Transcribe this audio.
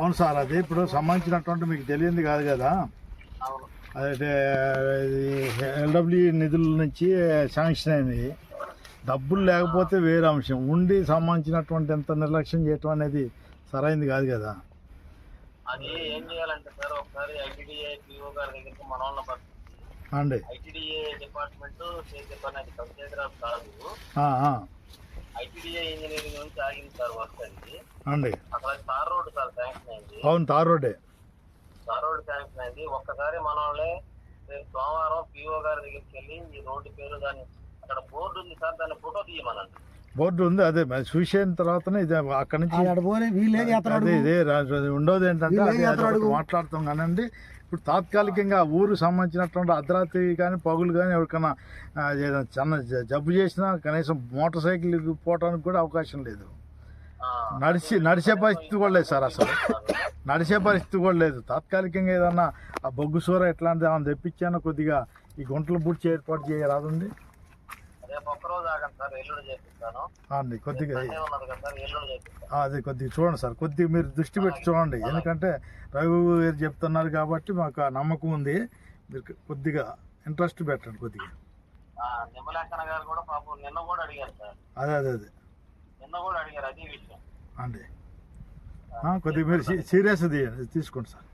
అవును సార్, అది ఇప్పుడు సంబంధించినటువంటి మీకు తెలియంది కాదు కదా. అవును. అదే ఎల్డబ్ల్యూ నిధుల నుంచి శాంక్షన్ అయింది. డబ్బులు లేకపోతే వేరే అంశం, ఉండి సంబంధించినటువంటి ఎంత నిర్లక్ష్యం చేయటం అనేది సరైంది కాదు కదా. అది ఏం చేయాలంటే సార్, ఒకసారి ఐటీడీఏ పిఓ గారి దగ్గరికి మన వాళ్ళని పంపించి అండి, ఐటీడీఏ డిపార్ట్మెంట్ చేసే పని అది పంచాయతీరాజ్ కాదు, ఐటీడీఏ ఇంజనీరింగ్ నుంచి ఆగింది సార్ వర్క్ అది. అండి అక్కడ తార్ రోడ్ సార్ శాంక్షన్ అయింది. అవును, తార్ రోడ్డే. తార్ రోడ్ శాంక్షన్ అయింది. ఒక్కసారి మన వాళ్ళే రేపు సోమవారం పిఓ గారి దగ్గరికి వెళ్ళి ఈ రోడ్డు పేరు, దాన్ని అక్కడ బోర్డు ఉంది సార్, దాన్ని ఫోటో తీయమనండి. బోర్డు ఉంది, అదే చూసిన తర్వాతనే ఇది అక్కడి నుంచి ఇదే ఉండదు. ఏంటంటే మాట్లాడుతాం కానండి. ఇప్పుడు తాత్కాలికంగా ఊరు సంబంధించినటువంటి అర్ధరాత్రి కానీ పగులు కానీ ఎవరికైనా చిన్న జబ్బు చేసినా కనీసం మోటార్ సైకిల్ పోవడానికి కూడా అవకాశం లేదు. నడిచే పరిస్థితి కూడా లేదు సార్, అసలు నడిచే పరిస్థితి కూడా లేదు. తాత్కాలికంగా ఏదన్నా ఆ బొగ్గు సూర ఎట్లాంటిది ఏమైనా తెప్పించానో కొద్దిగా ఈ గుంటలు పూడ్చి ఏర్పాటు చేయరాదండి. అండి కొద్దిగా అది కొద్దిగా చూడండి సార్, కొద్దిగా మీరు దృష్టి పెట్టి చూడండి. ఎందుకంటే రఘు గారు చెప్తున్నారు కాబట్టి మాకు ఆ నమ్మకం ఉంది. మీరు కొద్దిగా ఇంట్రెస్ట్ పెట్టండి కొద్దిగా. అదే అదే అదే అండి, కొద్దిగా మీరు సీరియస్ తీసుకోండి సార్.